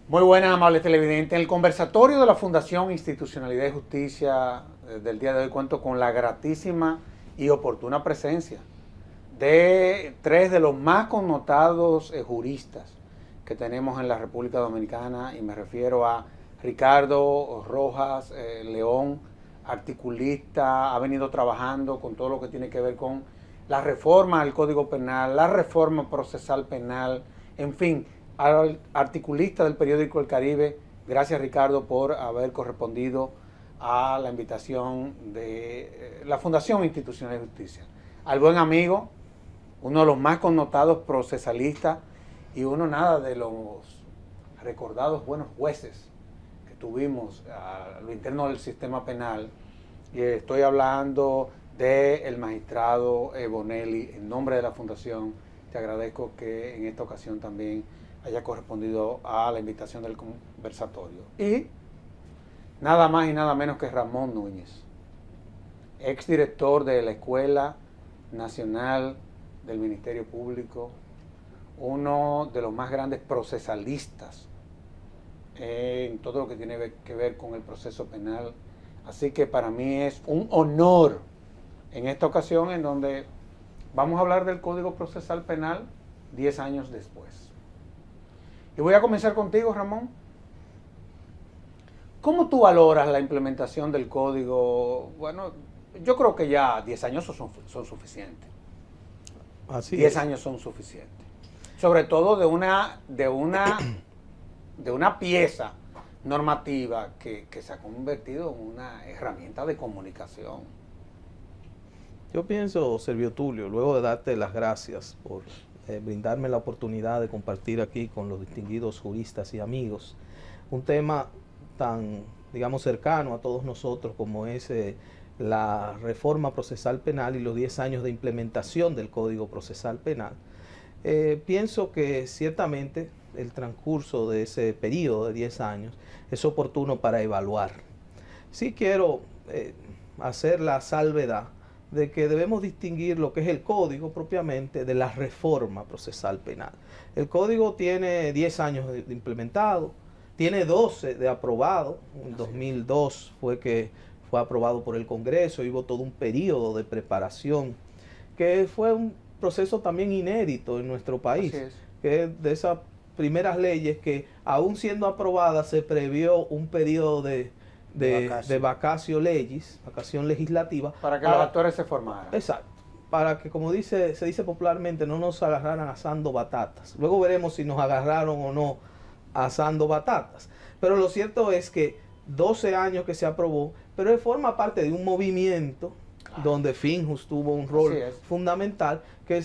Muy buenas, amables televidentes. En el conversatorio de la Fundación Institucionalidad y Justicia del día de hoy cuento con la gratísima y oportuna presencia de tres de los más connotados juristas que tenemos en la República Dominicana, y me refiero a Ricardo Rojas León, articulista, ha venido trabajando con todo lo que tiene que ver con la reforma del Código Penal, la reforma procesal penal, en fin, articulista del periódico El Caribe. Gracias, Ricardo, por haber correspondido a la invitación de la Fundación Institucional de Justicia. Al buen amigo, uno de los más connotados procesalistas y uno nada de los recordados buenos jueces que tuvimos a lo interno del sistema penal. Y estoy hablando del magistrado Bonelli. En nombre de la Fundación, te agradezco que en esta ocasión también haya correspondido a la invitación del conversatorio. Y nada más y nada menos que Ramón Núñez, exdirector de la Escuela Nacional del Ministerio Público, uno de los más grandes procesalistas en todo lo que tiene que ver con el proceso penal. Así que para mí es un honor en esta ocasión en donde vamos a hablar del Código Procesal Penal 10 años después. Y voy a comenzar contigo, Ramón. ¿Cómo tú valoras la implementación del código? Bueno, yo creo que ya 10 años son suficientes. Así 10 es. años son suficientes. Sobre todo de una pieza normativa que se ha convertido en una herramienta de comunicación. Yo pienso, Servio Tulio, luego de darte las gracias por brindarme la oportunidad de compartir aquí con los distinguidos juristas y amigos un tema tan, digamos, cercano a todos nosotros como es la reforma procesal penal y los 10 años de implementación del Código Procesal Penal. Pienso que ciertamente el transcurso de ese periodo de 10 años es oportuno para evaluar. Sí quiero hacer la salvedad de que debemos distinguir lo que es el código propiamente de la reforma procesal penal. El código tiene 10 años de implementado, tiene 12 de aprobado. En 2002 fue que fue aprobado por el Congreso y hubo todo un periodo de preparación que fue un proceso también inédito en nuestro país, que es de esas primeras leyes que aún siendo aprobadas se previó un periodo de vacatio legis, vacación legislativa. Para que los actores se formaran. Exacto. Para que, como se dice popularmente, no nos agarraran asando batatas. Luego veremos si nos agarraron o no asando batatas. Pero lo cierto es que 12 años que se aprobó, pero forma parte de un movimiento donde Finjus tuvo un rol fundamental que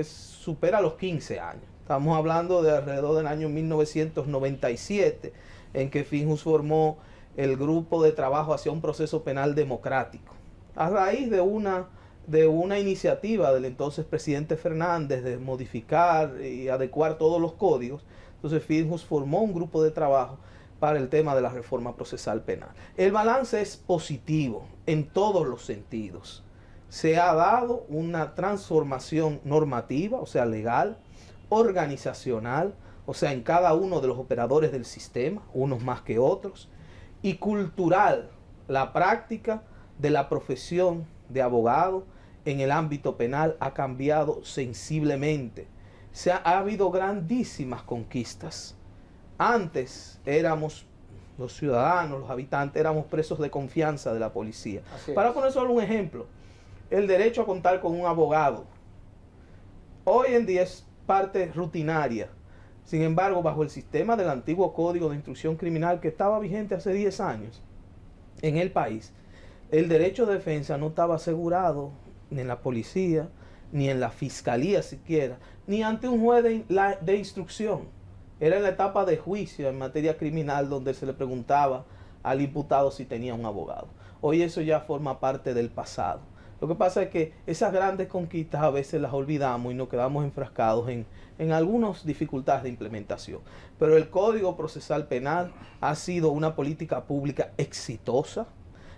supera los 15 años. Estamos hablando de alrededor del año 1997, en que Finjus formó el grupo de trabajo hacia un proceso penal democrático. A raíz de una iniciativa del entonces presidente Fernández de modificar y adecuar todos los códigos, entonces Finjus formó un grupo de trabajo para el tema de la reforma procesal penal. El balance es positivo en todos los sentidos. Se ha dado una transformación normativa, o sea, legal, organizacional, o sea, en cada uno de los operadores del sistema, unos más que otros, y cultural, la práctica de la profesión de abogado en el ámbito penal ha cambiado sensiblemente. Ha habido grandísimas conquistas. Antes éramos los ciudadanos, los habitantes, éramos presos de confianza de la policía. Para poner solo un ejemplo, el derecho a contar con un abogado hoy en día es parte rutinaria. Sin embargo, bajo el sistema del antiguo Código de Instrucción Criminal que estaba vigente hace 10 años en el país, el derecho de defensa no estaba asegurado ni en la policía, ni en la fiscalía siquiera, ni ante un juez de instrucción. Era en la etapa de juicio en materia criminal donde se le preguntaba al imputado si tenía un abogado. Hoy eso ya forma parte del pasado. Lo que pasa es que esas grandes conquistas a veces las olvidamos y nos quedamos enfrascados en algunas dificultades de implementación. Pero el Código Procesal Penal ha sido una política pública exitosa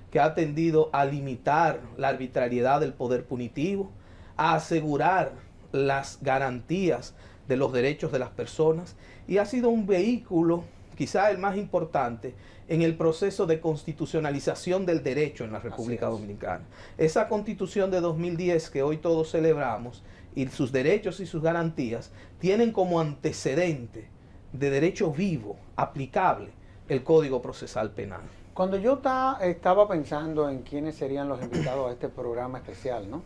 que ha tendido a limitar la arbitrariedad del poder punitivo, a asegurar las garantías de los derechos de las personas y ha sido un vehículo quizá el más importante en el proceso de constitucionalización del derecho en la República Dominicana. Esa Constitución de 2010 que hoy todos celebramos y sus derechos y sus garantías tienen como antecedente de derecho vivo, aplicable, el Código Procesal Penal. Cuando yo estaba pensando en quiénes serían los invitados a este programa especial, ¿no?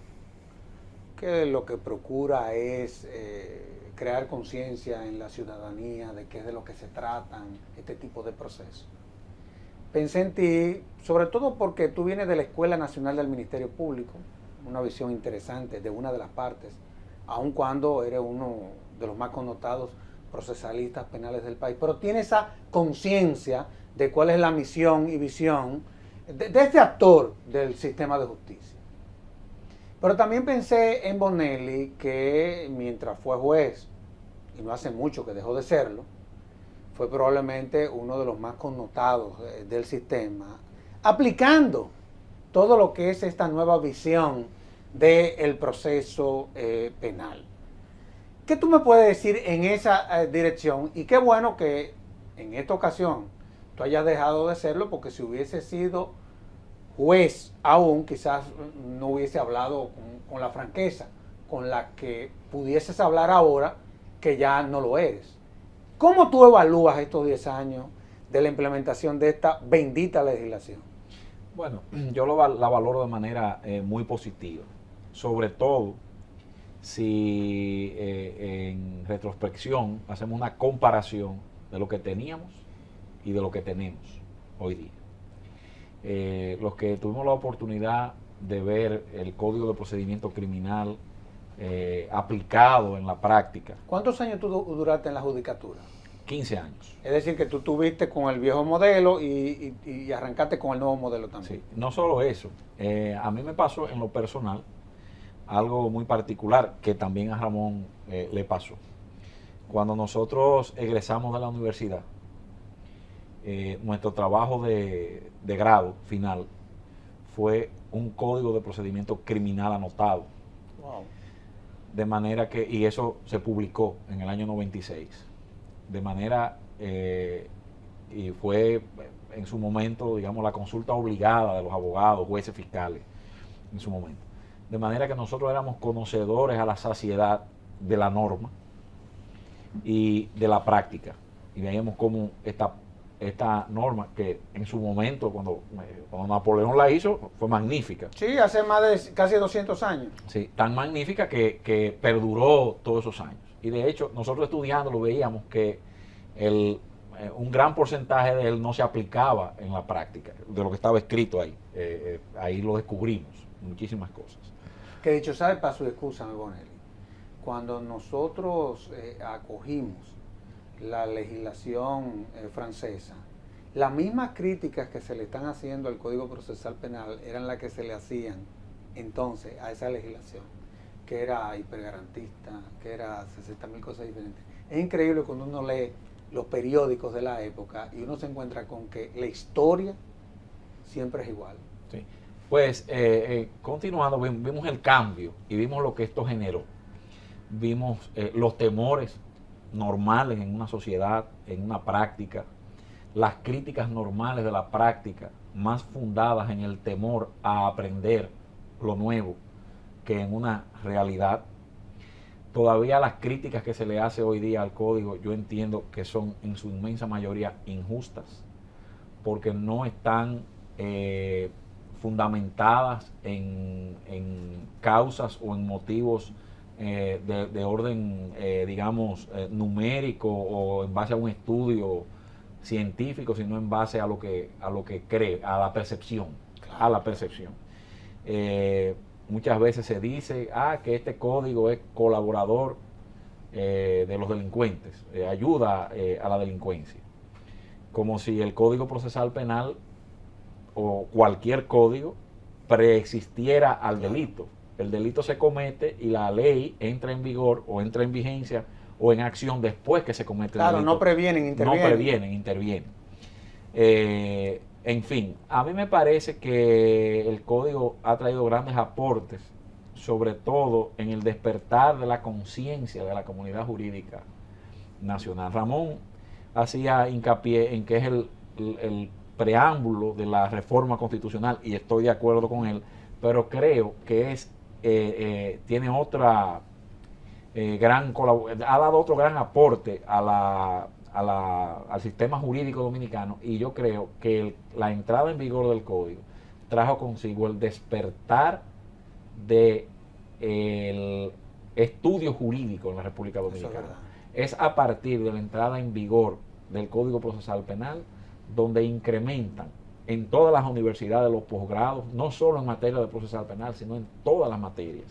Que lo que procura es crear conciencia en la ciudadanía de qué es de lo que se tratan este tipo de procesos. Pensé en ti, sobre todo porque tú vienes de la Escuela Nacional del Ministerio Público, una visión interesante de una de las partes, aun cuando eres uno de los más connotados procesalistas penales del país, pero tiene esa conciencia de cuál es la misión y visión de este actor del sistema de justicia. Pero también pensé en Bonelli, que mientras fue juez, y no hace mucho que dejó de serlo, fue probablemente uno de los más connotados del sistema, aplicando todo lo que es esta nueva visión del proceso penal. ¿Qué tú me puedes decir en esa dirección? Y qué bueno que en esta ocasión tú hayas dejado de serlo, porque si hubiese sido juez aún, quizás no hubiese hablado con la franqueza con la que pudieses hablar ahora, que ya no lo eres. ¿Cómo tú evalúas estos 10 años de la implementación de esta bendita legislación? Bueno, yo la valoro de manera muy positiva, sobre todo si en retrospección hacemos una comparación de lo que teníamos y de lo que tenemos hoy día. Los que tuvimos la oportunidad de ver el Código de Procedimiento Criminal aplicado en la práctica. ¿Cuántos años tú duraste en la judicatura? 15 años. Es decir, que tú tuviste con el viejo modelo y arrancaste con el nuevo modelo también. Sí, no solo eso. A mí me pasó en lo personal algo muy particular que también a Ramón le pasó. Cuando nosotros egresamos de la universidad, nuestro trabajo de grado final fue un código de procedimiento criminal anotado. Wow. De manera que, y eso se publicó en el año 96. De manera, y fue en su momento, digamos, la consulta obligada de los abogados, jueces, fiscales, en su momento. De manera que nosotros éramos conocedores a la saciedad de la norma y de la práctica. Y veíamos cómo esta norma, que en su momento, cuando Napoleón la hizo, fue magnífica. Sí, hace más de casi 200 años. Sí, tan magnífica que perduró todos esos años. Y de hecho, nosotros estudiándolo veíamos que un gran porcentaje de él no se aplicaba en la práctica, de lo que estaba escrito ahí. Ahí lo descubrimos, muchísimas cosas. Que dicho sea de paso, y excúsame, Bonelli, cuando nosotros acogimos la legislación francesa, las mismas críticas que se le están haciendo al Código Procesal Penal eran las que se le hacían entonces a esa legislación, que era hipergarantista, que era 60.000 cosas diferentes. Es increíble cuando uno lee los periódicos de la época y uno se encuentra con que la historia siempre es igual. Sí. Pues continuando, vimos el cambio y vimos lo que esto generó. Vimos los temores normales en una sociedad, en una práctica, las críticas normales de la práctica, más fundadas en el temor a aprender lo nuevo que en una realidad. Todavía las críticas que se le hace hoy día al código, yo entiendo que son en su inmensa mayoría injustas, porque no están fundamentadas en causas o en motivos de orden, digamos, numérico o en base a un estudio científico, sino en base a lo que cree, a la percepción, a la percepción. Muchas veces se dice que este código es colaborador de los delincuentes, ayuda a la delincuencia, como si el Código Procesal Penal o cualquier código preexistiera al delito. El delito se comete y la ley entra en vigor o entra en vigencia o en acción después que se comete el delito. Claro, no previenen, intervienen. No previenen, intervienen. En fin, a mí me parece que el código ha traído grandes aportes, sobre todo en el despertar de la conciencia de la comunidad jurídica nacional. Ramón hacía hincapié en que es el preámbulo de la reforma constitucional, y estoy de acuerdo con él, pero creo que tiene otra ha dado otro gran aporte al sistema jurídico dominicano, y yo creo que la entrada en vigor del código trajo consigo el despertar de el estudio jurídico en la República Dominicana. Es a partir de la entrada en vigor del Código Procesal Penal donde incrementan en todas las universidades los posgrados, no solo en materia de procesal penal, sino en todas las materias.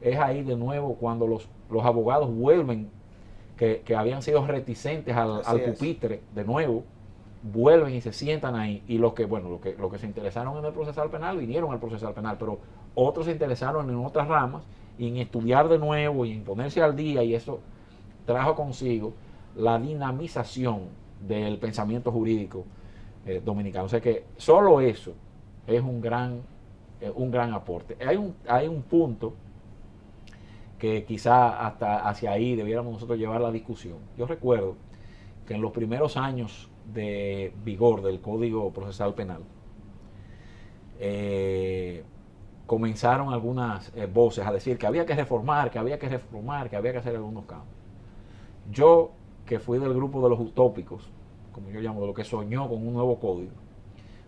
Es ahí de nuevo cuando los abogados vuelven, que habían sido reticentes al pupitre, de nuevo, vuelven y se sientan ahí, y los que se interesaron en el procesal penal vinieron al procesal penal, pero otros se interesaron en otras ramas y en estudiar de nuevo y en ponerse al día, y eso trajo consigo la dinamización del pensamiento jurídico dominicano. O sea que solo eso es un gran aporte. Hay un punto que quizá hasta hacia ahí debiéramos nosotros llevar la discusión. Yo recuerdo que en los primeros años de vigor del Código Procesal Penal comenzaron algunas voces a decir que había que reformar, que había que hacer algunos cambios. Yo, que fui del grupo de los utópicos, como yo llamo, de lo que soñó con un nuevo código,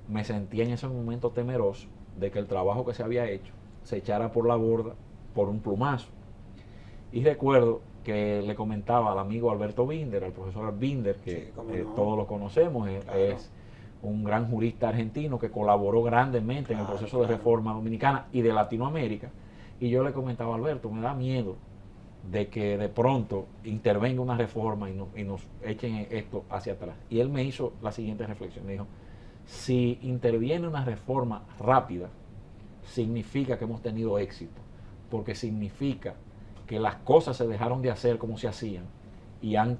me sentía en ese momento temeroso de que el trabajo que se había hecho se echara por la borda por un plumazo. Y recuerdo que le comentaba al amigo Alberto Binder, al profesor Binder, que todos lo conocemos, es un gran jurista argentino que colaboró grandemente en el proceso de reforma dominicana y de Latinoamérica. Y yo le comentaba a Alberto, me da miedo de que de pronto intervenga una reforma y nos echen esto hacia atrás. Y él me hizo la siguiente reflexión, me dijo, si interviene una reforma rápida, significa que hemos tenido éxito, porque significa que las cosas se dejaron de hacer como se hacían y han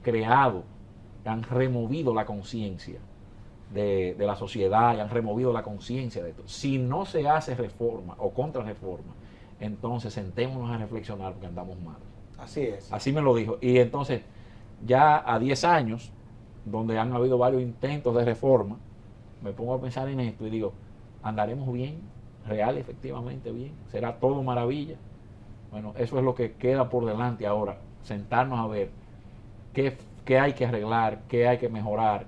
removido la conciencia de la sociedad y han removido la conciencia de esto. Si no se hace reforma o contrarreforma, entonces sentémonos a reflexionar porque andamos mal. Así es. Así me lo dijo. Y entonces, ya a 10 años, donde han habido varios intentos de reforma, me pongo a pensar en esto y digo, ¿andaremos bien? ¿Real, efectivamente bien? ¿Será todo maravilla? Bueno, eso es lo que queda por delante ahora, sentarnos a ver qué hay que arreglar, qué hay que mejorar,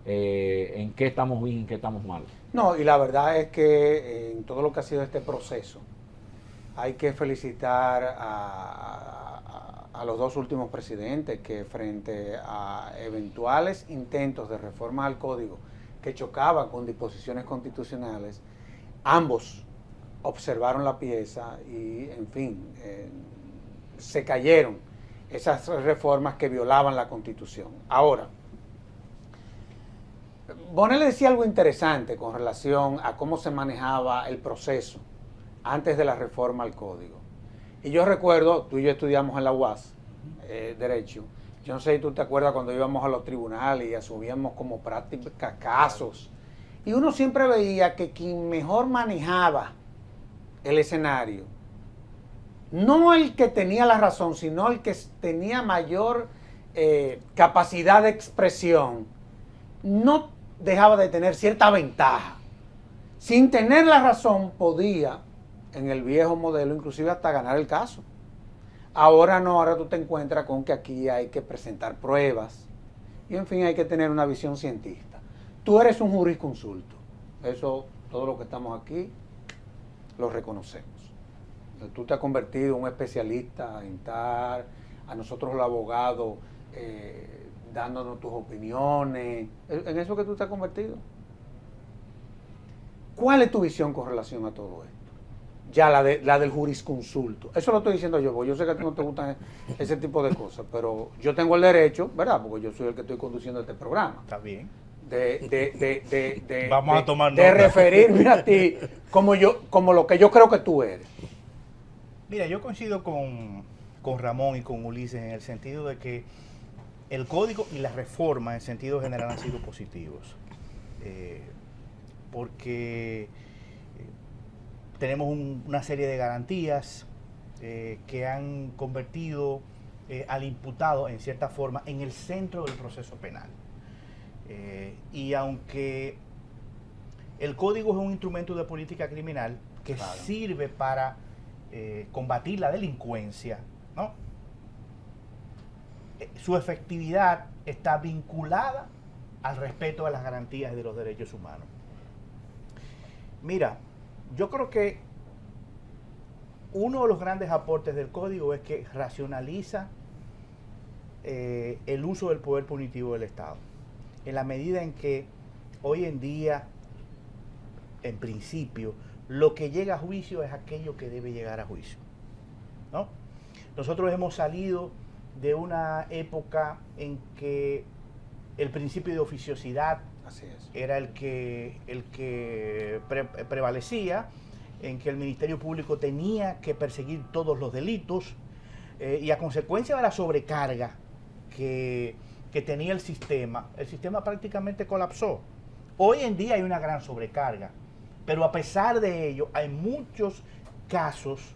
en qué estamos bien, en qué estamos mal. No, y la verdad es que en todo lo que ha sido este proceso, hay que felicitar a los dos últimos presidentes que frente a eventuales intentos de reforma al código que chocaban con disposiciones constitucionales, ambos observaron la pieza y, en fin, se cayeron esas reformas que violaban la Constitución. Ahora, Bonel le decía algo interesante con relación a cómo se manejaba el proceso antes de la reforma al código. Y yo recuerdo, tú y yo estudiamos en la UAS, Derecho. Yo no sé si tú te acuerdas cuando íbamos a los tribunales y asumíamos como práctica casos. Y uno siempre veía que quien mejor manejaba el escenario, no el que tenía la razón, sino el que tenía mayor capacidad de expresión, no dejaba de tener cierta ventaja. Sin tener la razón podía, en el viejo modelo, inclusive hasta ganar el caso. Ahora no, ahora tú te encuentras con que aquí hay que presentar pruebas y, en fin, hay que tener una visión científica. Tú eres un jurisconsulto, eso, todo lo que estamos aquí lo reconocemos. Tú te has convertido en un especialista en estar, a nosotros los abogados, dándonos tus opiniones, en eso que tú te has convertido. ¿Cuál es tu visión con relación a todo esto? Ya la del jurisconsulto. Eso lo estoy diciendo yo, porque yo sé que a ti no te gustan ese tipo de cosas, pero yo tengo el derecho, ¿verdad? Porque yo soy el que estoy conduciendo este programa. Está bien. Vamos a tomar de referirme a ti como lo que yo creo que tú eres. Mira, yo coincido con Ramón y con Ulises en el sentido de que el código y la reforma en sentido general han sido positivos. Porque tenemos una serie de garantías que han convertido al imputado, en cierta forma, en el centro del proceso penal. Y aunque el código es un instrumento de política criminal que Claro. sirve para combatir la delincuencia, ¿no? Su efectividad está vinculada al respeto a las garantías de los derechos humanos. Mira, yo creo que uno de los grandes aportes del código es que racionaliza el uso del poder punitivo del Estado. En la medida en que hoy en día, en principio, lo que llega a juicio es aquello que debe llegar a juicio, ¿no? Nosotros hemos salido de una época en que el principio de oficiosidad Así es. era el que prevalecía, en que el Ministerio Público tenía que perseguir todos los delitos, y a consecuencia de la sobrecarga que tenía el sistema prácticamente colapsó. Hoy en día hay una gran sobrecarga, pero a pesar de ello hay muchos casos,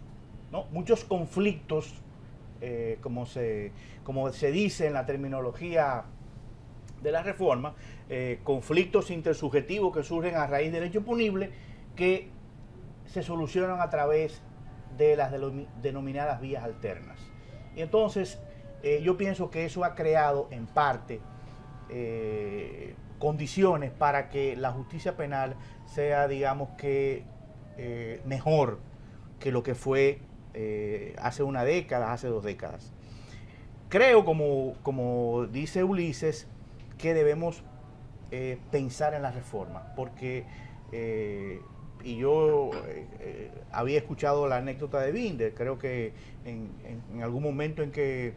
¿no? Muchos conflictos, como se dice en la terminología de la reforma, conflictos intersubjetivos que surgen a raíz del hecho punible, que se solucionan a través de las denominadas vías alternas. Y entonces yo pienso que eso ha creado en parte condiciones para que la justicia penal sea, digamos que, mejor que lo que fue hace una década, hace 2 décadas. Creo, como dice Ulises, que debemos pensar en la reforma, porque y yo había escuchado la anécdota de Binder, creo que en algún momento en que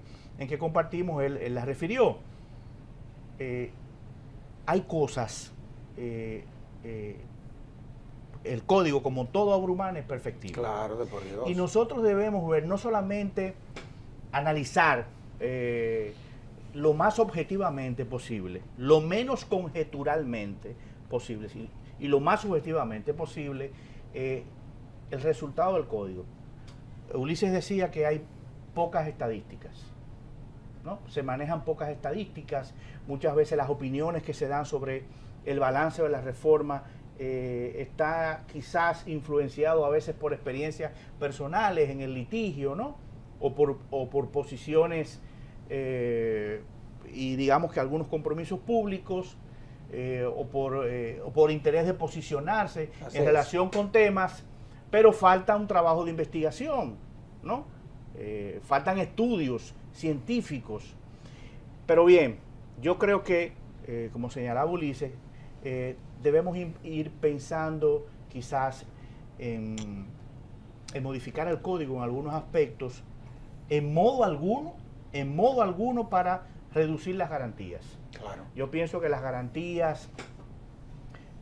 compartimos, él la refirió. Hay cosas, el código, como todo obra humana, es perfectible. Claro, de por Dios. Y nosotros debemos ver, no solamente analizar lo más objetivamente posible, lo menos conjeturalmente posible, y lo más subjetivamente posible, el resultado del código. Ulises decía que hay pocas estadísticas, ¿no? Se manejan pocas estadísticas, muchas veces las opiniones que se dan sobre el balance de la reforma está quizás influenciado a veces por experiencias personales en el litigio, ¿no? O por posiciones y digamos que algunos compromisos públicos, o por interés de posicionarse en relación con temas, pero falta un trabajo de investigación, ¿no? Faltan estudios científicos. Pero bien, yo creo que, como señalaba Ulises, debemos ir pensando quizás en modificar el código en algunos aspectos, en modo alguno para reducir las garantías. Claro. Yo pienso que las garantías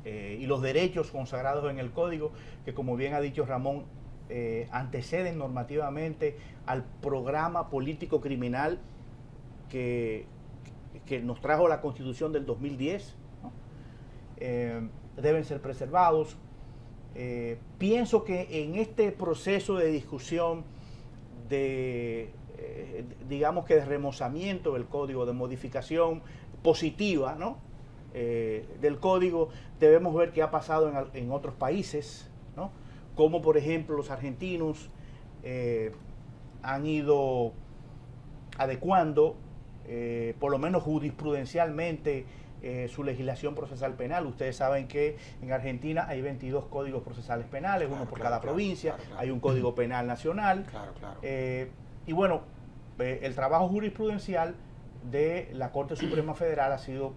y los derechos consagrados en el código, que como bien ha dicho Ramón, anteceden normativamente al programa político criminal que nos trajo la Constitución del 2010, ¿no? Deben ser preservados. Pienso que en este proceso de discusión digamos que de remozamiento del código, de modificación positiva, ¿no? Del código, debemos ver qué ha pasado en otros países, ¿no? Como por ejemplo los argentinos han ido adecuando, por lo menos jurisprudencialmente, su legislación procesal penal. Ustedes saben que en Argentina hay 22 códigos procesales penales, uno por cada provincia, hay un código penal nacional. Y bueno, el trabajo jurisprudencial de la Corte Suprema Federal ha sido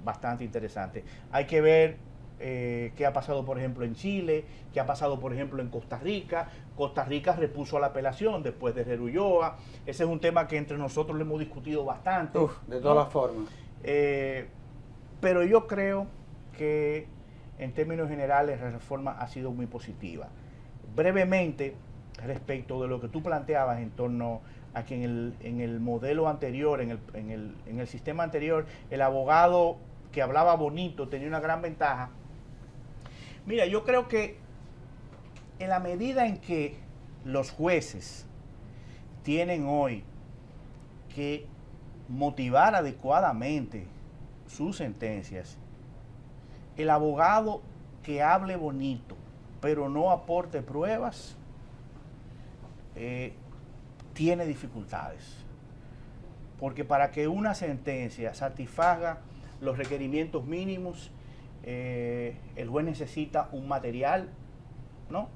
bastante interesante. Hay que ver qué ha pasado, por ejemplo, en Chile, qué ha pasado, por ejemplo, en Costa Rica. Costa Rica repuso la apelación después de Rerulloa. Ese es un tema que entre nosotros lo hemos discutido bastante. De todas formas. Pero yo creo que en términos generales la reforma ha sido muy positiva. Brevemente, respecto de lo que tú planteabas en torno a que en el modelo anterior, en el sistema anterior, el abogado que hablaba bonito tenía una gran ventaja. Mira, yo creo que en la medida en que los jueces tienen hoy que motivar adecuadamente sus sentencias, el abogado que hable bonito, pero no aporte pruebas, tiene dificultades. Porque para que una sentencia satisfaga los requerimientos mínimos, el juez necesita un material, ¿no?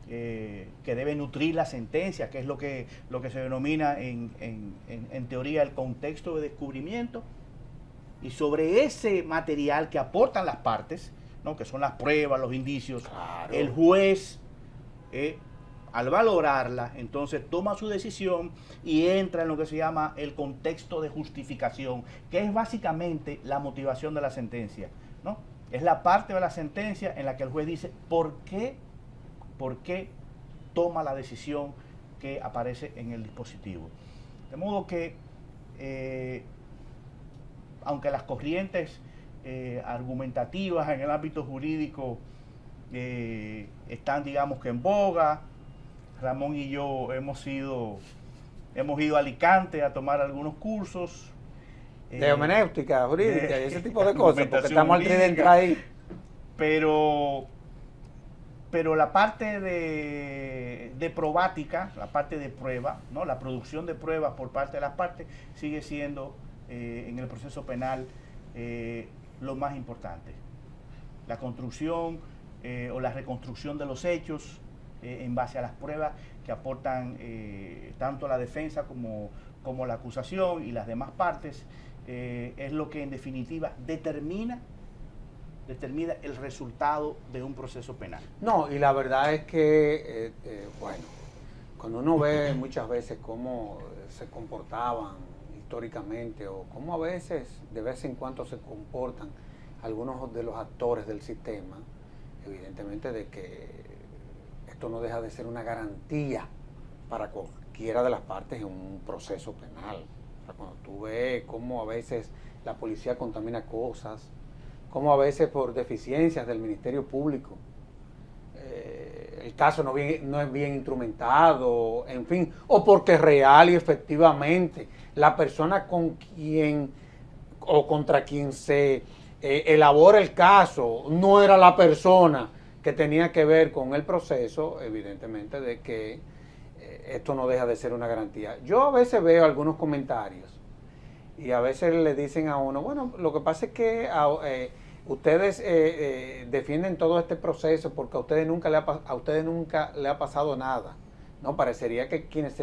Que debe nutrir la sentencia, que es lo que se denomina en teoría el contexto de descubrimiento. Y sobre ese material que aportan las partes, ¿no? Que son las pruebas, los indicios, claro, el juez, al valorarla, entonces toma su decisión y entra en lo que se llama el contexto de justificación, que es básicamente la motivación de la sentencia, ¿no? Es la parte de la sentencia en la que el juez dice por qué toma la decisión que aparece en el dispositivo. De modo que, aunque las corrientes argumentativas en el ámbito jurídico están, digamos que en boga, Ramón y yo hemos ido a Alicante a tomar algunos cursos. De homenéutica jurídica y ese tipo de cosas, porque estamos al tridente ahí. Pero la parte de probática, la parte de prueba, ¿no? La producción de pruebas por parte de las partes sigue siendo en el proceso penal lo más importante. La construcción o la reconstrucción de los hechos en base a las pruebas que aportan tanto la defensa como la acusación y las demás partes, es lo que en definitiva determina el resultado de un proceso penal. No, y la verdad es que, bueno, cuando uno ve muchas veces cómo se comportaban históricamente o cómo a veces, de vez en cuando se comportan algunos de los actores del sistema, evidentemente de que esto no deja de ser una garantía para cualquiera de las partes en un proceso penal. O sea, cuando tú ves cómo a veces la policía contamina cosas, cómo a veces por deficiencias del Ministerio Público el caso no es bien instrumentado, en fin, o porque real y efectivamente la persona con quien o contra quien se elabora el caso no era la persona que tenía que ver con el proceso, evidentemente de que esto no deja de ser una garantía. Yo a veces veo algunos comentarios y a veces le dicen a uno, bueno, lo que pasa es que ustedes defienden todo este proceso porque a ustedes nunca le ha pasado nada. No, parecería que quienes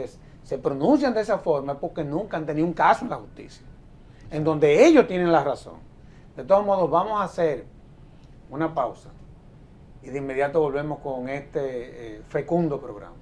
se pronuncian de esa forma es porque nunca han tenido un caso en la justicia, en donde ellos tienen la razón. De todos modos, vamos a hacer una pausa y de inmediato volvemos con este fecundo programa.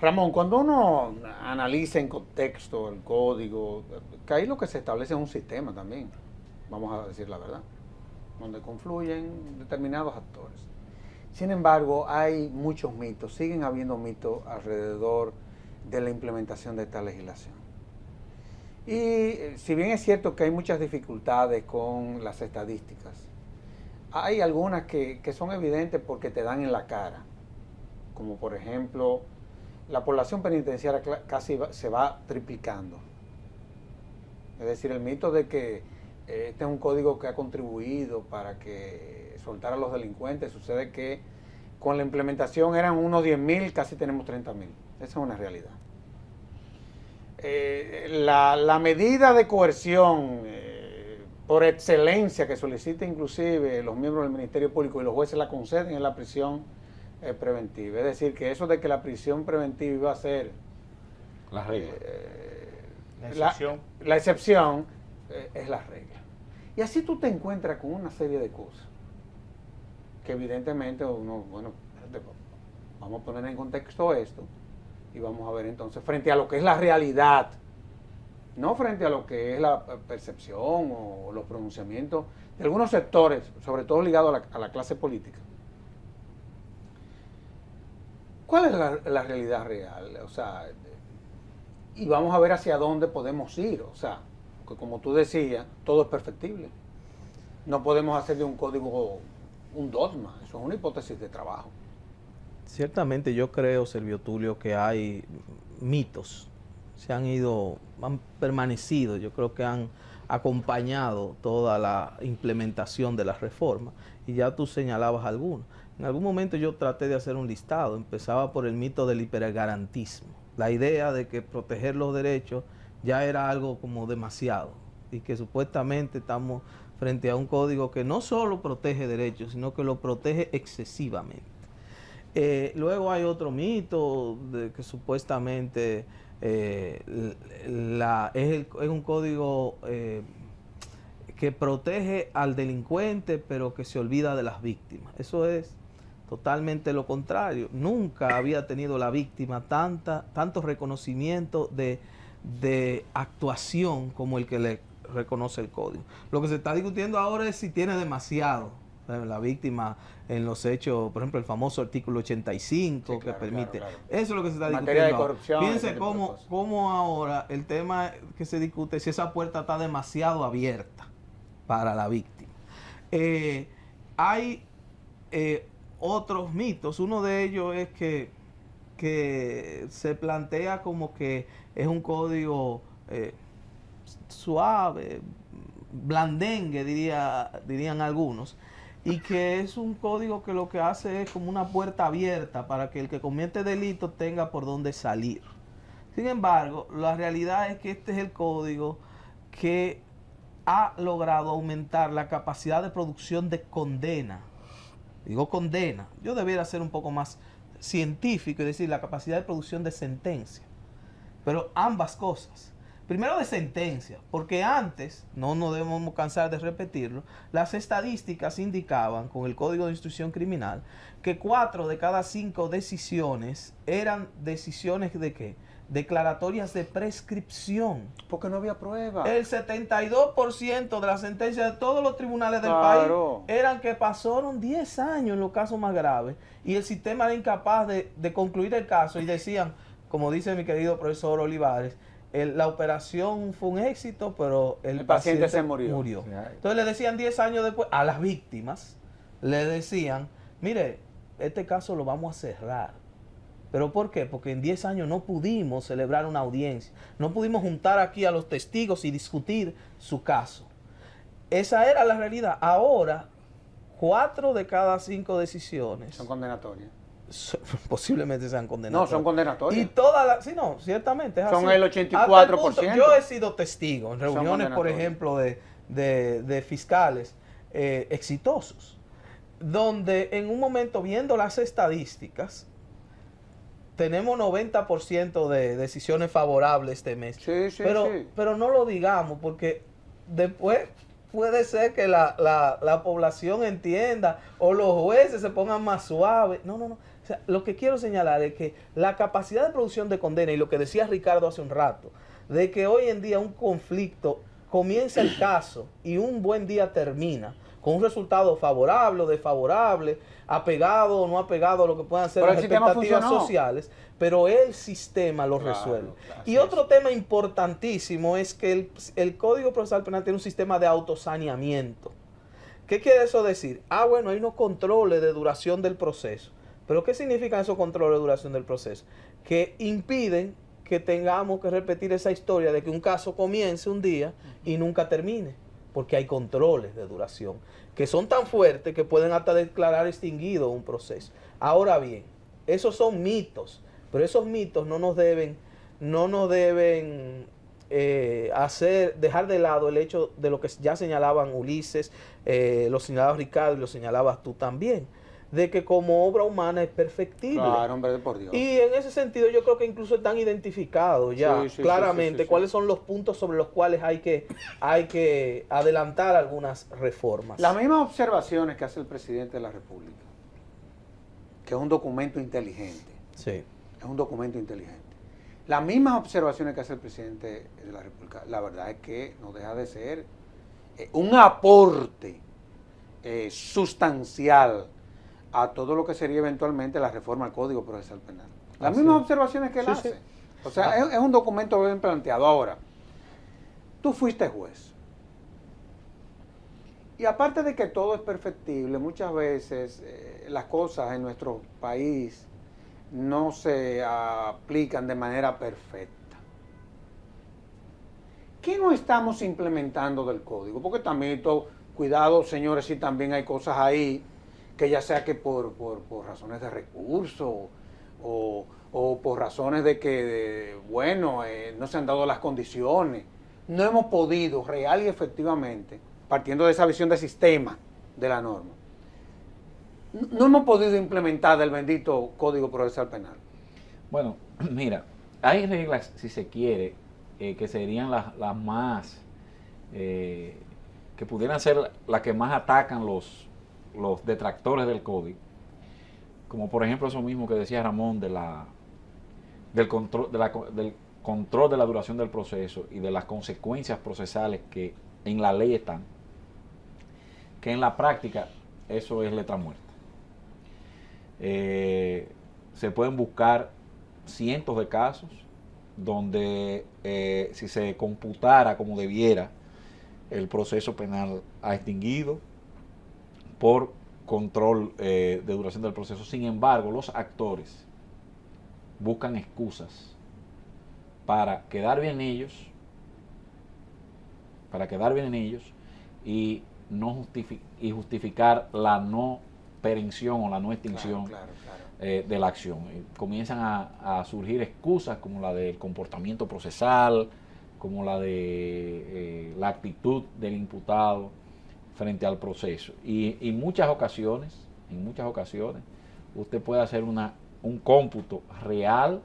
Ramón, cuando uno analiza en contexto el código, que ahí lo que se establece es un sistema también, vamos a decir la verdad, donde confluyen determinados actores. Sin embargo, hay muchos mitos, siguen habiendo mitos alrededor de la implementación de esta legislación. Y si bien es cierto que hay muchas dificultades con las estadísticas, hay algunas que son evidentes porque te dan en la cara, como por ejemplo, la población penitenciaria casi se va triplicando. Es decir, el mito de que este es un código que ha contribuido para que soltar a los delincuentes, sucede que con la implementación eran unos 10.000, casi tenemos 30.000. Esa es una realidad. La medida de coerción por excelencia que solicita inclusive los miembros del Ministerio Público y los jueces la conceden en la prisión preventiva. Es decir, que eso de que la prisión preventiva iba a ser la regla. La excepción es la regla. Y así tú te encuentras con una serie de cosas que evidentemente uno, bueno, vamos a poner en contexto esto y vamos a ver entonces frente a lo que es la realidad, no frente a lo que es la percepción o los pronunciamientos de algunos sectores, sobre todo ligados a la clase política. ¿Cuál es la realidad real? O sea, y vamos a ver hacia dónde podemos ir. O sea, porque como tú decías, todo es perfectible. no podemos hacer de un código un dogma, eso es una hipótesis de trabajo. Ciertamente yo creo, Servio Tulio, que hay mitos, han permanecido, yo creo que han acompañado toda la implementación de las reformas, y ya tú señalabas algunos. En algún momento yo traté de hacer un listado, empezaba por el mito del hipergarantismo, la idea de que proteger los derechos ya era algo como demasiado, y que supuestamente estamos frente a un código que no solo protege derechos, sino que lo protege excesivamente. Luego hay otro mito de que supuestamente es un código que protege al delincuente, pero que se olvida de las víctimas. Eso es totalmente lo contrario. Nunca había tenido la víctima tanto reconocimiento de actuación como el que le reconoce el código. Lo que se está discutiendo ahora es si tiene demasiado la víctima en los hechos, por ejemplo, el famoso artículo 85 Sí, que claro, permite. claro, claro. Eso es lo que se está En discutiendo. materia de ahora. corrupción, Fíjense ese tipo de cómo, cosas. cómo ahora el tema que se discute es si esa puerta está demasiado abierta para la víctima. Hay otros mitos. Uno de ellos es que se plantea como que es un código suave, blandengue, dirían algunos, y que es un código que lo que hace es como una puerta abierta para que el que comete delito tenga por dónde salir. Sin embargo, la realidad es que este es el código que ha logrado aumentar la capacidad de producción de condena. Digo condena, yo debiera ser un poco más científico y decir la capacidad de producción de sentencia. Pero ambas cosas. Primero de sentencia, porque antes, no nos debemos cansar de repetirlo, las estadísticas indicaban con el Código de Instrucción Criminal que 4 de cada 5 decisiones eran decisiones de ¿qué? Declaratorias de prescripción. Porque no había prueba. El 72% de las sentencias de todos los tribunales del Claro. país eran que pasaron 10 años en los casos más graves y el sistema era incapaz de concluir el caso y decían, como dice mi querido profesor Olivares, la operación fue un éxito, pero el paciente se murió. Entonces le decían 10 años después a las víctimas, le decían, mire, este caso lo vamos a cerrar. ¿Pero por qué? Porque en 10 años no pudimos celebrar una audiencia, no pudimos juntar aquí a los testigos y discutir su caso. Esa era la realidad. Ahora, 4 de cada 5 decisiones Son condenatorias. posiblemente sean condenatorias. No, son condenatorias. Y todas las, sí, no, ciertamente es Son así. el Hasta 84%. punto, yo he sido testigo en reuniones, por condenatorias. ejemplo, de fiscales exitosos, donde en un momento, viendo las estadísticas, tenemos 90% de decisiones favorables este mes. Sí, sí, pero, sí. pero no lo digamos, porque después puede ser que la población entienda o los jueces se pongan más suaves. No. O sea, lo que quiero señalar es que la capacidad de producción de condena, y lo que decía Ricardo hace un rato, de que hoy en día un conflicto comienza el caso y un buen día termina con un resultado favorable o desfavorable, apegado o no apegado a lo que puedan ser Pero las el sistema expectativas funcionó. sociales, pero el sistema lo Claro, resuelve. claro, Y así otro tema importantísimo es que el Código Procesal Penal tiene un sistema de autosaneamiento. ¿Qué quiere eso decir? Bueno, hay unos controles de duración del proceso. ¿Pero qué significan esos controles de duración del proceso? Que impiden que tengamos que repetir esa historia de que un caso comience un día y nunca termine, porque hay controles de duración que son tan fuertes que pueden hasta declarar extinguido un proceso. Ahora bien, esos son mitos, pero esos mitos no nos deben dejar de lado el hecho de lo que ya señalaban Ulises, lo señalaba Ricardo y lo señalabas tú también, de que como obra humana es perfectible. Claro, hombre, por Dios. Y en ese sentido yo creo que incluso están identificados ya Sí, claramente sí. cuáles son los puntos sobre los cuales hay que adelantar algunas reformas. Las mismas observaciones que hace el presidente de la República, que es un documento inteligente, Sí. es un documento inteligente. Las mismas observaciones que hace el presidente de la República, la verdad es que no deja de ser un aporte sustancial a todo lo que sería eventualmente la reforma al Código Procesal Penal. Las Así mismas es. observaciones que él Sí, hace. sí. O sea, es un documento bien planteado. Ahora, tú fuiste juez Y aparte de que todo es perfectible, muchas veces las cosas en nuestro país no se aplican de manera perfecta. ¿Qué no estamos implementando del código? Porque también, cuidado señores, si también hay cosas ahí que ya sea que por razones de recursos o por razones de que, no se han dado las condiciones, no hemos podido real y efectivamente, partiendo de esa visión de sistema de la norma, no hemos podido implementar el bendito Código Procesal Penal. Bueno, mira, hay reglas, si se quiere, que serían las más, que pudieran ser las que más atacan los detractores del código, como por ejemplo eso mismo que decía Ramón del control de la duración del proceso y de las consecuencias procesales que en la ley están, que en la práctica eso es letra muerta. Se pueden buscar cientos de casos donde si se computara como debiera, el proceso penal ha extinguido por control de duración del proceso. Sin embargo, los actores buscan excusas para quedar bien ellos, y justificar la no perención o la no extinción de la acción. Comienzan a surgir excusas como la del comportamiento procesal, como la de la actitud del imputado frente al proceso. Y en muchas ocasiones, usted puede hacer un cómputo real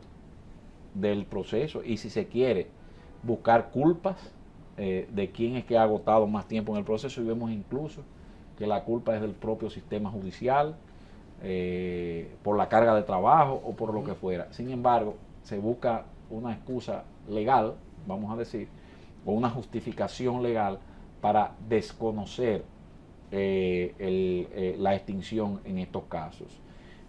del proceso y, si se quiere, buscar culpas de quién es que ha agotado más tiempo en el proceso, y vemos incluso que la culpa es del propio sistema judicial, por la carga de trabajo o por lo que fuera. Sin embargo, se busca una excusa legal, vamos a decir, o una justificación legal para desconocer la extinción en estos casos.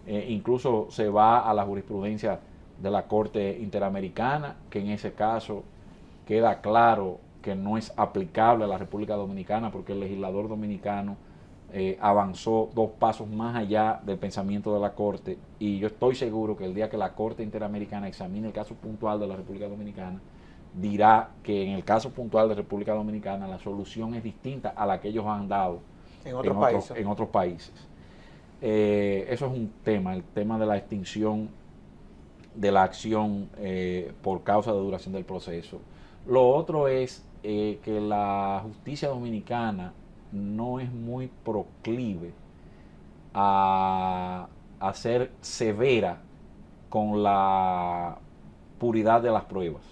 Incluso se va a la jurisprudencia de la Corte Interamericana, que en ese caso queda claro que no es aplicable a la República Dominicana, porque el legislador dominicano avanzó 2 pasos más allá del pensamiento de la Corte, y yo estoy seguro que el día que la Corte Interamericana examine el caso puntual de la República Dominicana, dirá que en el caso puntual de República Dominicana la solución es distinta a la que ellos han dado en otros países. Eso es un tema, el tema de la extinción de la acción por causa de duración del proceso. Lo otro es que la justicia dominicana no es muy proclive a ser severa con la puridad de las pruebas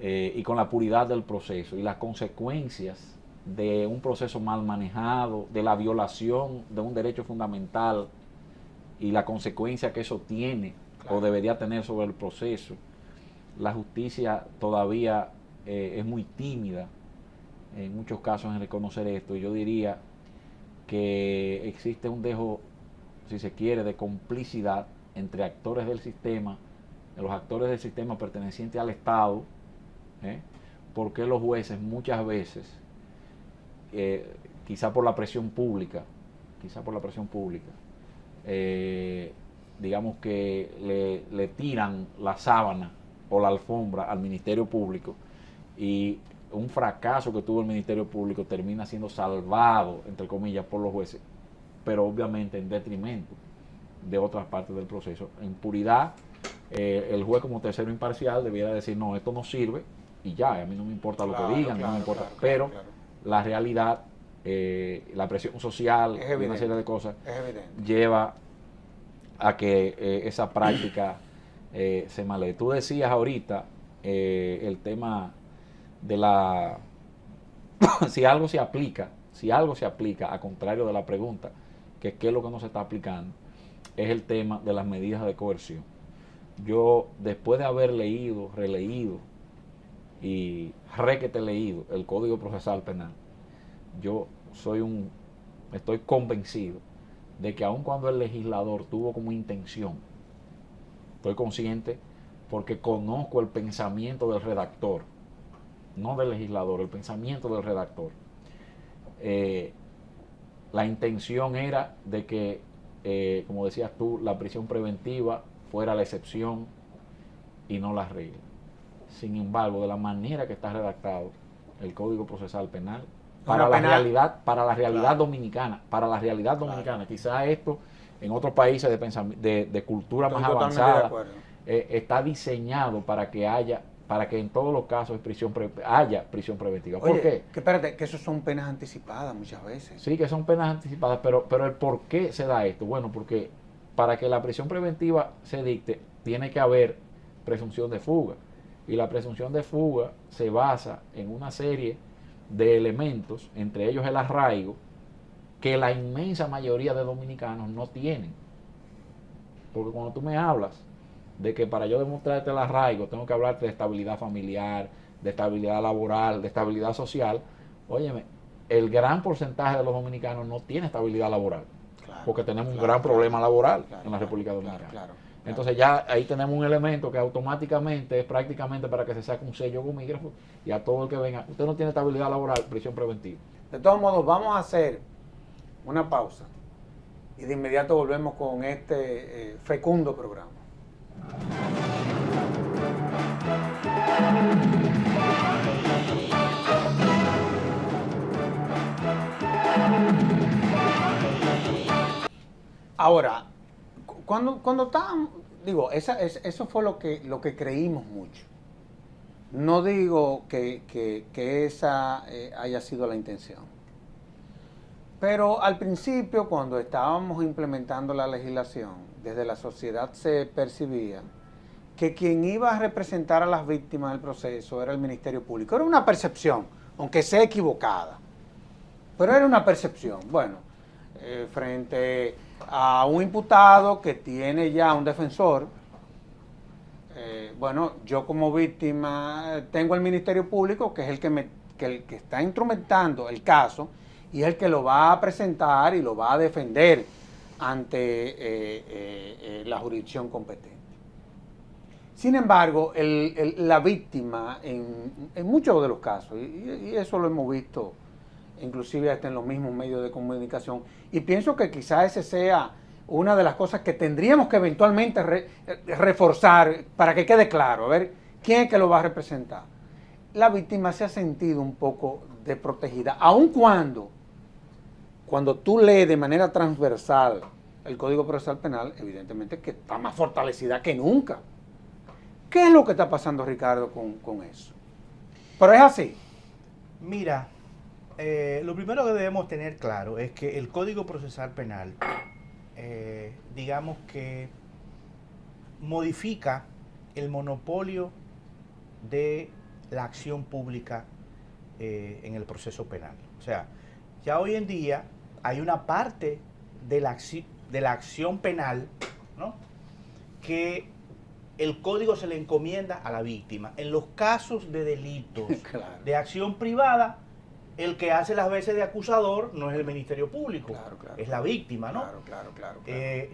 y con la puridad del proceso y las consecuencias de un proceso mal manejado, de la violación de un derecho fundamental y la consecuencia que eso tiene o debería tener sobre el proceso. La justicia todavía es muy tímida en muchos casos en reconocer esto, y yo diría que existe un dejo, si se quiere, de complicidad entre actores del sistema, los actores del sistema pertenecientes al Estado, porque los jueces muchas veces, quizá por la presión pública, digamos que le tiran la sábana o la alfombra al Ministerio Público, y un fracaso que tuvo el Ministerio Público termina siendo salvado, entre comillas, por los jueces, pero obviamente en detrimento de otras partes del proceso. En puridad, el juez, como tercero imparcial, debiera decir: no, esto no sirve, y ya, a mí no me importa lo que digan, no me importa, pero la realidad, la presión social y una serie de cosas lleva a que esa práctica se malee. Tú decías ahorita el tema de la si algo se aplica, a contrario de la pregunta, que qué es lo que no se está aplicando, es el tema de las medidas de coerción. Yo, después de haber leído, releído y requete leído el Código Procesal Penal, yo estoy convencido de que aun cuando el legislador tuvo como intención, estoy consciente porque conozco el pensamiento del redactor, no del legislador, el pensamiento del redactor, la intención era de que, como decías tú, la prisión preventiva fuera la excepción y no la regla. Sin embargo, de la manera que está redactado el Código Procesal Penal, para la realidad dominicana, quizás esto en otros países de cultura más avanzada está diseñado para que en todos los casos haya prisión preventiva. Oye, ¿Por qué? Que espérate, que eso son penas anticipadas muchas veces. Sí, que son penas anticipadas, pero el por qué se da esto. Bueno, porque para que la prisión preventiva se dicte, tiene que haber presunción de fuga. Y la presunción de fuga se basa en una serie de elementos, entre ellos el arraigo, que la inmensa mayoría de dominicanos no tienen. Porque cuando tú me hablas de que para yo demostrarte el arraigo tengo que hablarte de estabilidad familiar, de estabilidad laboral, de estabilidad social, óyeme, el gran porcentaje de los dominicanos no tiene estabilidad laboral, porque tenemos un gran problema laboral en la República Dominicana. Entonces ya ahí tenemos un elemento que automáticamente es prácticamente para que se saque un sello gomígrafo y a todo el que venga, usted no tiene estabilidad laboral, prisión preventiva. De todos modos, vamos a hacer una pausa y de inmediato volvemos con este fecundo programa. Ahora, cuando estábamos, digo, eso fue lo que creímos mucho. No digo que esa haya sido la intención. Pero al principio, cuando estábamos implementando la legislación, desde la sociedad se percibía que quien iba a representar a las víctimas del proceso era el Ministerio Público. Era una percepción, aunque sea equivocada, pero era una percepción. Bueno, frente a un imputado que tiene ya un defensor, bueno, yo como víctima tengo el Ministerio Público, que es el que está instrumentando el caso y es el que lo va a presentar y lo va a defender ante la jurisdicción competente. Sin embargo, la víctima en muchos de los casos, y eso lo hemos visto inclusive hasta en los mismos medios de comunicación, y pienso que quizás ese sea una de las cosas que tendríamos que eventualmente reforzar para que quede claro, a ver, ¿quién es que lo va a representar? La víctima se ha sentido un poco desprotegida, aun cuando tú lees de manera transversal el Código Procesal Penal, evidentemente que está más fortalecida que nunca. ¿Qué es lo que está pasando, Ricardo, con eso? Pero es así. Mira, lo primero que debemos tener claro es que el Código Procesal Penal, digamos que modifica el monopolio de la acción pública en el proceso penal. O sea, ya hoy en día hay una parte de la acción penal, ¿no?, que el código se le encomienda a la víctima. En los casos de delitos Claro. de acción privada, el que hace las veces de acusador no es el Ministerio Público, es la víctima, ¿no? Claro.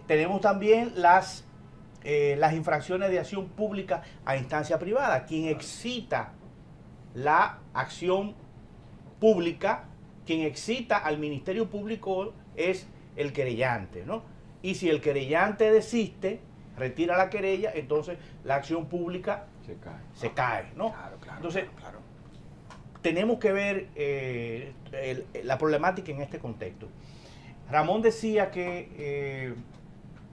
Tenemos también las infracciones de acción pública a instancia privada. Quien excita la acción pública, quien excita al Ministerio Público es el querellante, ¿no? Y si el querellante desiste, retira la querella, entonces la acción pública se cae, ¿no? Entonces, tenemos que ver la problemática en este contexto. Ramón decía que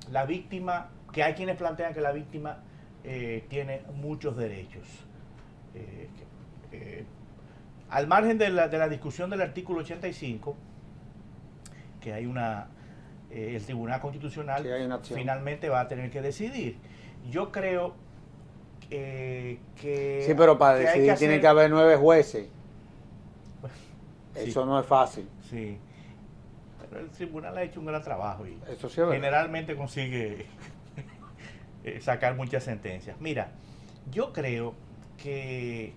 la víctima, que hay quienes plantean que la víctima tiene muchos derechos. Al margen de la discusión del artículo 85, que hay el Tribunal Constitucional finalmente va a tener que decidir. Yo creo que sí, pero para decidir tiene que haber 9 jueces. Sí. Eso no es fácil. Sí. Pero el tribunal ha hecho un gran trabajo y eso sí es verdad. Generalmente consigue sacar muchas sentencias. Mira, yo creo que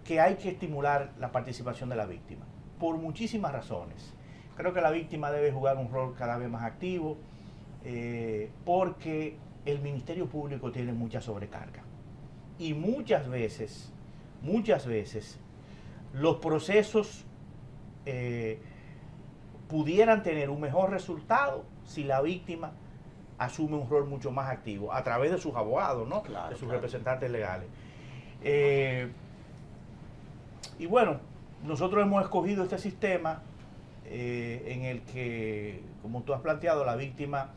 hay que estimular la participación de la víctima por muchísimas razones. Creo que la víctima debe jugar un rol cada vez más activo porque el Ministerio Público tiene mucha sobrecarga. Y muchas veces, los procesos pudieran tener un mejor resultado si la víctima asume un rol mucho más activo a través de sus abogados, ¿no? Claro, de sus claro. representantes legales. Y bueno, nosotros hemos escogido este sistema en el que, como tú has planteado, la víctima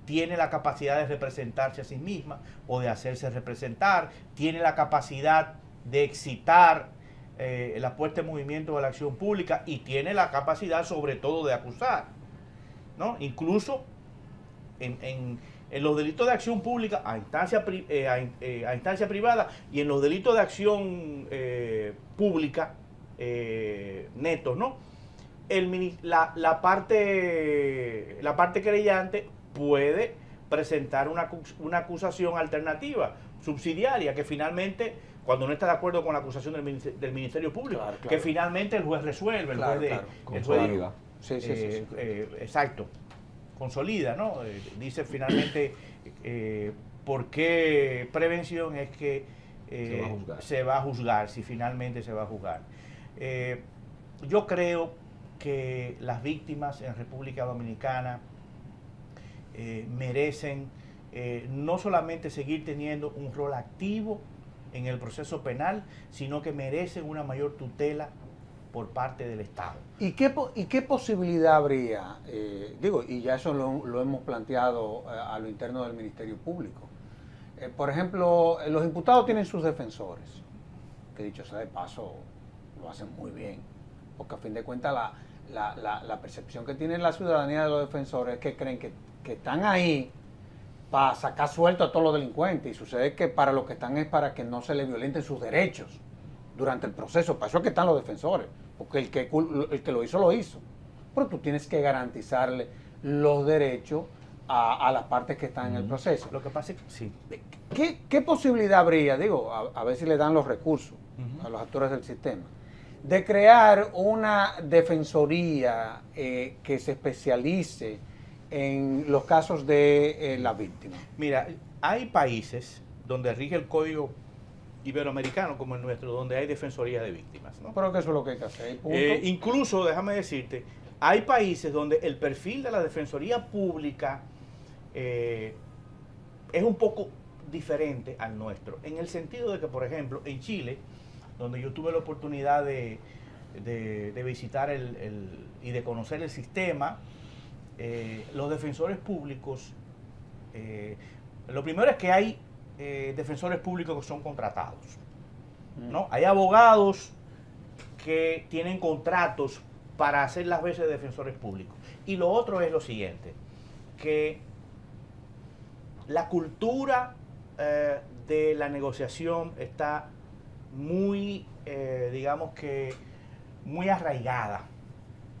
tiene la capacidad de representarse a sí misma o de hacerse representar, tiene la capacidad de excitar la puesta en movimiento de la acción pública y tiene la capacidad sobre todo de acusar, ¿no? Incluso en los delitos de acción pública a instancia privada y en los delitos de acción pública netos, ¿no? La parte querellante puede presentar una acusación alternativa, subsidiaria, que finalmente, cuando no está de acuerdo con la acusación del Ministerio Público, Claro, claro. que finalmente el juez resuelve, Claro, el claro. juez Consolida. Sí, sí, sí, sí. exacto, consolida, ¿no? Dice finalmente por qué prevención es que se va a juzgar, si finalmente se va a juzgar. Yo creo que las víctimas en República Dominicana merecen no solamente seguir teniendo un rol activo en el proceso penal, sino que merecen una mayor tutela por parte del Estado. ¿Y qué posibilidad habría? Y ya eso lo hemos planteado a lo interno del Ministerio Público. Por ejemplo, los imputados tienen sus defensores, que dicho sea de paso, lo hacen muy bien, porque a fin de cuentas la percepción que tiene la ciudadanía de los defensores es que creen que están ahí para sacar suelto a todos los delincuentes, y sucede que para lo que están es para que no se les violenten sus derechos durante el proceso. Para eso es que están los defensores, porque el que lo hizo, pero tú tienes que garantizarle los derechos a las partes que están en el proceso. Lo que pasa es que sí. ¿Qué posibilidad habría, a ver si le dan los recursos a los actores del sistema, de crear una defensoría que se especialice en los casos de las víctimas? Mira, hay países donde rige el Código Iberoamericano, como el nuestro, donde hay defensoría de víctimas, ¿no? Pero que eso es lo que hay que hacer. Punto. Incluso, déjame decirte, hay países donde el perfil de la defensoría pública es un poco diferente al nuestro, en el sentido de que, por ejemplo, en Chile, donde yo tuve la oportunidad de visitar y de conocer el sistema, los defensores públicos, lo primero es que hay defensores públicos que son contratados, ¿no? Hay abogados que tienen contratos para hacer las veces de defensores públicos. Y lo otro es lo siguiente, que la cultura de la negociación está muy, digamos que, muy arraigada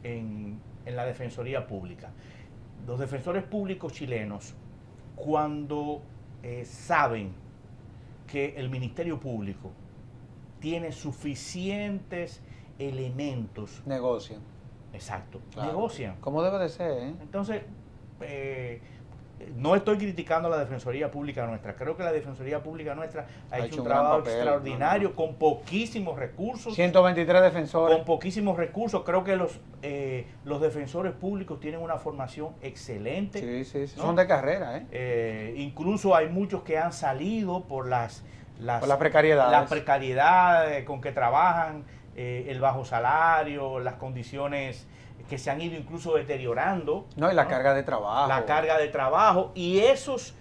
en la defensoría pública. Los defensores públicos chilenos, cuando saben que el Ministerio Público tiene suficientes elementos, Negocian. exacto, Claro. negocian. Como debe de ser, ¿eh? Entonces, no estoy criticando a la Defensoría Pública nuestra. Creo que la Defensoría Pública nuestra ha hecho un gran trabajo papel, extraordinario, con poquísimos recursos. 123 defensores. Con poquísimos recursos. Creo que los defensores públicos tienen una formación excelente. Sí, sí, sí. ¿no? Son de carrera, ¿eh? Incluso hay muchos que han salido por Por las precariedades. las precariedades con que trabajan, el bajo salario, las condiciones que se han ido incluso deteriorando. No, y la carga de trabajo. La carga de trabajo. Y esos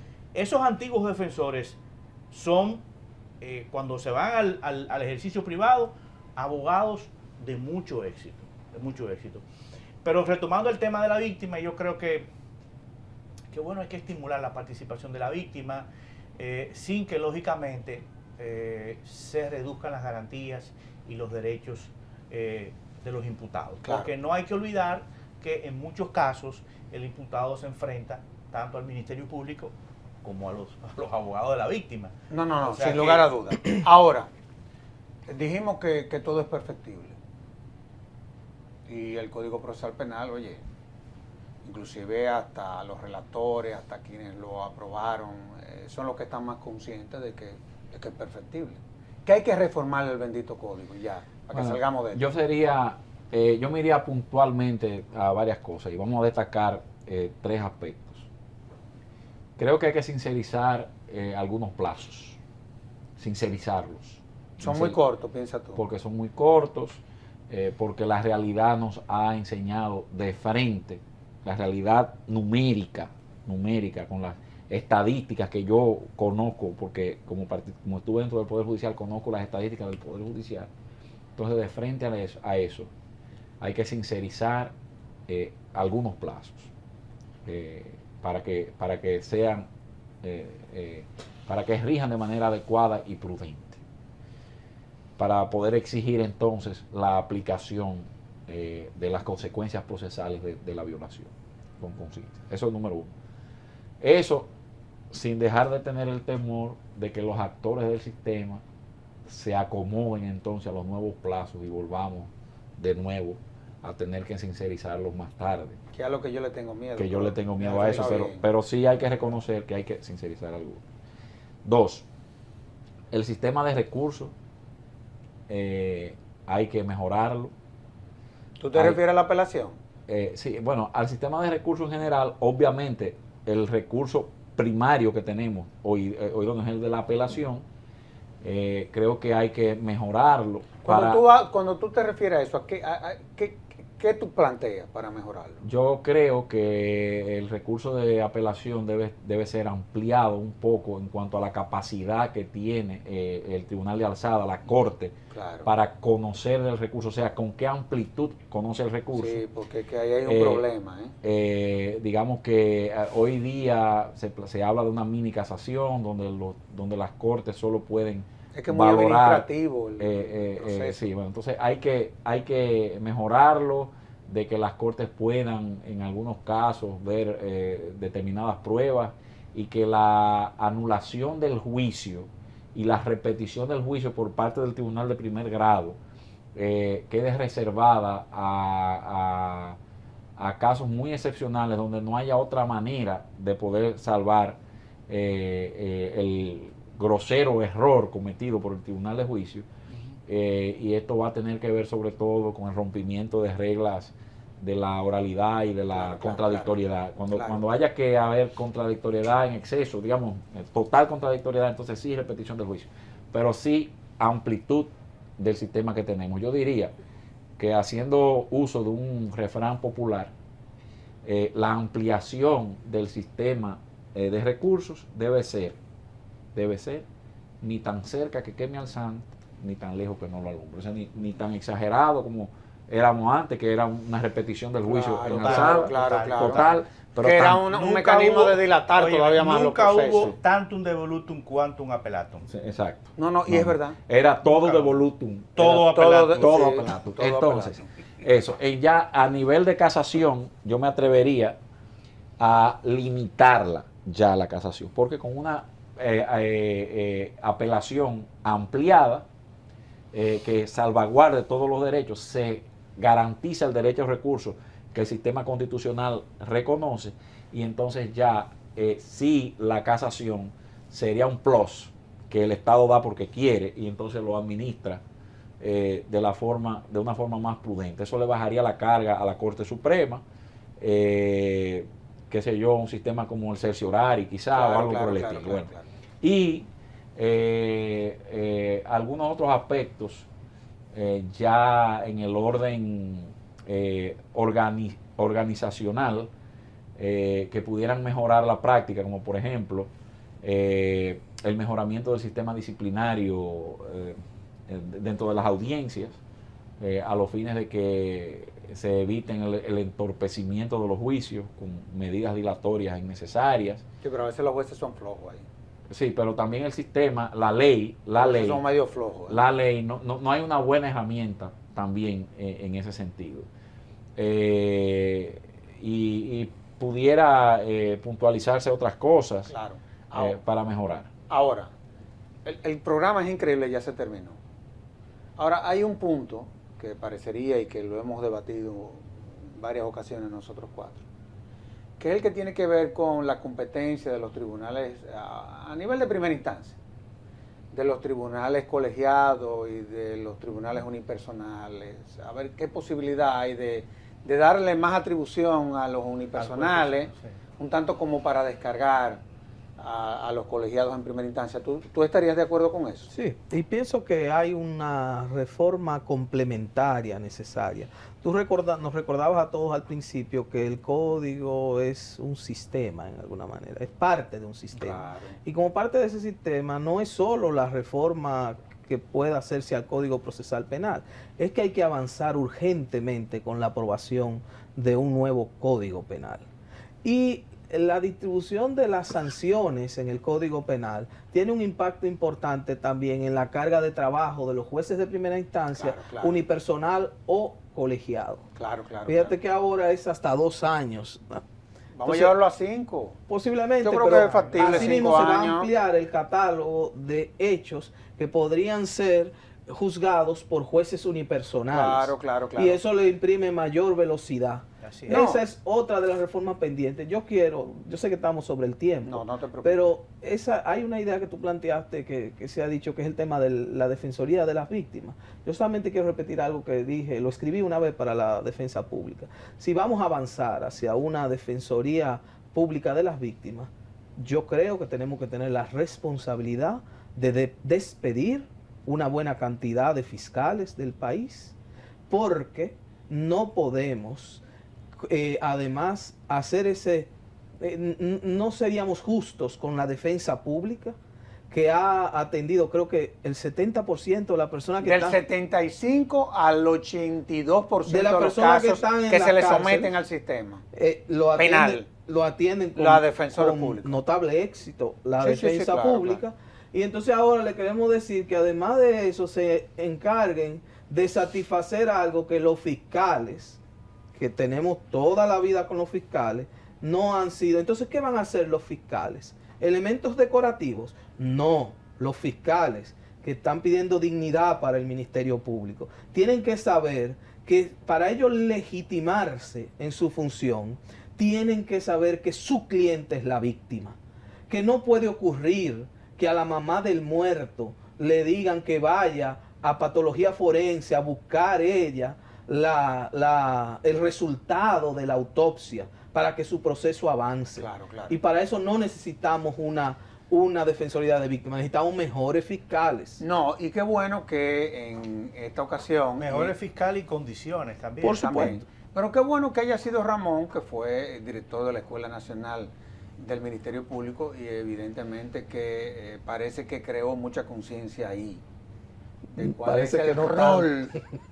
antiguos defensores son, cuando se van al ejercicio privado, abogados de mucho éxito. Pero retomando el tema de la víctima, yo creo que bueno, hay que estimular la participación de la víctima sin que lógicamente se reduzcan las garantías y los derechos de los imputados. Claro. Porque no hay que olvidar que en muchos casos el imputado se enfrenta tanto al Ministerio Público como a los abogados de la víctima. No, O sea sin que- lugar a dudas. Ahora, dijimos que todo es perfectible. Y el Código Procesal Penal, oye, inclusive hasta los relatores, hasta quienes lo aprobaron, son los que están más conscientes de que es perfectible. que hay que reformar el bendito código ya, para que salgamos de esto. Yo me iría puntualmente a varias cosas y vamos a destacar 3 aspectos. Creo que hay que sincerizar algunos plazos, sincerizarlos. Son muy cortos, piensa tú. Porque son muy cortos, porque la realidad nos ha enseñado de frente, la realidad numérica, con las estadísticas que yo conozco, porque como estuve dentro del Poder Judicial, conozco las estadísticas del Poder Judicial. Entonces, de frente a eso hay que sincerizar algunos plazos para que sean, para que rijan de manera adecuada y prudente, para poder exigir entonces la aplicación de las consecuencias procesales de la violación con conciencia. Eso es número 1. Eso sin dejar de tener el temor de que los actores del sistema se acomoden entonces a los nuevos plazos y volvamos de nuevo a tener que sincerizarlos más tarde. Que es lo que yo le tengo miedo. Que yo le tengo miedo a eso, pero sí hay que reconocer que hay que sincerizar algo. 2, el sistema de recursos hay que mejorarlo. ¿Tú te refieres a la apelación? Sí, bueno, al sistema de recursos en general, obviamente, el recurso primario que tenemos hoy donde es el de la apelación, creo que hay que mejorarlo. Cuando tú te refieres a eso, ¿qué tú planteas para mejorarlo? Yo creo que el recurso de apelación debe ser ampliado un poco en cuanto a la capacidad que tiene el Tribunal de Alzada, la Corte, claro, para conocer el recurso, o sea, con qué amplitud conoce el recurso. Sí, porque que ahí hay un problema. Digamos que hoy día se habla de una mini casación donde las Cortes solo pueden es que es muy administrativo el proceso. Sí, bueno, entonces hay que mejorarlo, de que las Cortes puedan en algunos casos ver determinadas pruebas y que la anulación del juicio y la repetición del juicio por parte del Tribunal de Primer Grado quede reservada a casos muy excepcionales donde no haya otra manera de poder salvar el grosero error cometido por el Tribunal de Juicio, y esto va a tener que ver sobre todo con el rompimiento de reglas de la oralidad y de la contradictoriedad. Cuando haya que haber contradictoriedad en exceso, digamos, total contradictoriedad, entonces sí repetición del juicio, pero sí amplitud del sistema que tenemos. Yo diría que, haciendo uso de un refrán popular, la ampliación del sistema de recursos debe ser ni tan cerca que queme al santo, ni tan lejos que no lo alumbre. O sea, ni tan exagerado como éramos antes, que era una repetición del juicio en alzado, total, pero que era un mecanismo de dilatar todavía más los procesos. Nunca hubo tantum de volutum quantum appelatum. Sí, exacto. Y es verdad. Era todo de volutum. Todo appelatum. Todo appelatum. Entonces, eso, ya a nivel de casación, yo me atrevería a limitarla ya la casación, porque con una apelación ampliada que salvaguarde todos los derechos, se garantiza el derecho a recursos que el sistema constitucional reconoce, y entonces ya sí, la casación sería un plus que el Estado da porque quiere y entonces lo administra de una forma más prudente. Eso le bajaría la carga a la Corte Suprema, qué sé yo, un sistema como el cerciorari quizá, o algo por el estilo. Bueno. Y algunos otros aspectos ya en el orden organizacional que pudieran mejorar la práctica, como por ejemplo el mejoramiento del sistema disciplinario dentro de las audiencias, a los fines de que se eviten el entorpecimiento de los juicios con medidas dilatorias innecesarias. Sí, pero a veces los jueces son flojos ahí. Sí, pero también el sistema, la ley son medio flojos. La ley, no hay una buena herramienta también en ese sentido. Y pudiera puntualizarse otras cosas, claro, para mejorar. Ahora, el programa es increíble, ya se terminó. Ahora, hay un punto que parecería, y que lo hemos debatido en varias ocasiones nosotros cuatro, que es el que tiene que ver con la competencia de los tribunales a nivel de primera instancia. de los tribunales colegiados y de los tribunales unipersonales, a ver qué posibilidad hay de darle más atribución a los unipersonales, Sí. un tanto como para descargar a los colegiados en primera instancia. ¿Tú estarías de acuerdo con eso? Sí, y pienso que hay una reforma complementaria necesaria. Nos recordabas a todos al principio que el código es un sistema en alguna manera, es parte de un sistema. Claro. Y como parte de ese sistema no es solo la reforma que pueda hacerse al Código Procesal Penal, es que hay que avanzar urgentemente con la aprobación de un nuevo Código Penal. Y la distribución de las sanciones en el Código Penal tiene un impacto importante también en la carga de trabajo de los jueces de primera instancia, Claro. unipersonal o colegiado. Claro, claro. Fíjate claro. que ahora es hasta 2 años. Vamos Entonces, a llevarlo a 5. posiblemente, Yo creo pero que es factible, así mismo 5 se va a años. ampliar el catálogo de hechos que podrían ser juzgados por jueces unipersonales. Claro. Y eso le imprime mayor velocidad. Así es. No. Esa es otra de las reformas pendientes. Yo sé que estamos sobre el tiempo, No te preocupes. pero hay una idea que tú planteaste que se ha dicho, que es el tema de la Defensoría de las Víctimas. Yo solamente quiero repetir algo que dije, lo escribí una vez para la Defensa Pública. Si vamos a avanzar hacia una Defensoría Pública de las Víctimas, yo creo que tenemos que tener la responsabilidad de despedir una buena cantidad de fiscales del país, porque no podemos además hacer no seríamos justos con la defensa pública, que ha atendido, creo que el 70% de las personas que Del están 75 al 82% de las los personas que casos están en que la se le cárcel, someten al sistema. Penal. Penal. Lo atienden con, La defensora con pública. notable éxito, la Sí, sí, defensa claro, pública. claro. Y entonces ahora le queremos decir que además de eso se encarguen de satisfacer algo que los fiscales, que tenemos toda la vida con los fiscales, no han sido. Entonces, ¿qué van a hacer los fiscales? ¿Elementos decorativos? No, los fiscales que están pidiendo dignidad para el Ministerio Público tienen que saber que para ellos legitimarse en su función, tienen que saber que su cliente es la víctima, que no puede ocurrir que a la mamá del muerto le digan que vaya a patología forense a buscar ella el resultado de la autopsia para que su proceso avance. Claro. Y para eso no necesitamos una defensoría de víctimas, necesitamos mejores fiscales. No, y qué bueno que en esta ocasión... Mejores fiscales y condiciones también. Por también. supuesto. Pero qué bueno que haya sido Ramón, que fue el director de la Escuela Nacional del Ministerio Público, y evidentemente que parece que creó mucha conciencia ahí de cuál Parece es que el no rol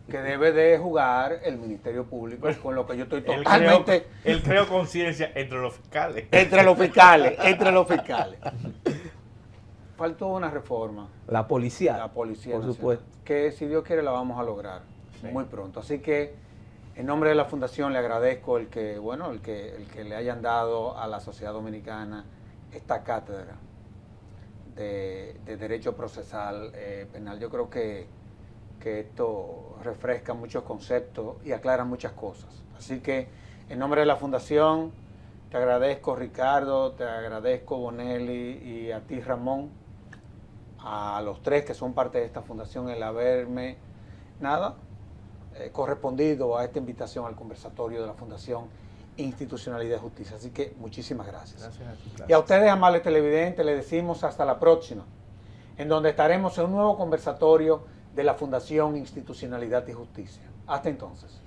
que debe de jugar el Ministerio Público, con lo que yo estoy Él totalmente creó conciencia entre los fiscales. entre los fiscales. Faltó una reforma, La policía. la Policía por Nacional, supuesto. que si Dios quiere la vamos a lograr Sí. muy pronto. Así que en nombre de la Fundación le agradezco el que le hayan dado a la sociedad dominicana esta cátedra de Derecho Procesal Penal. Yo creo que esto refresca muchos conceptos y aclara muchas cosas. Así que en nombre de la Fundación te agradezco, Ricardo, te agradezco, Bonelli, y a ti, Ramón, a los tres que son parte de esta fundación, el haberme correspondido a esta invitación al conversatorio de la Fundación Institucionalidad y Justicia. Así que muchísimas gracias. Gracias a ti. Y a ustedes, amables televidentes, les decimos hasta la próxima, en donde estaremos en un nuevo conversatorio de la Fundación Institucionalidad y Justicia. Hasta entonces.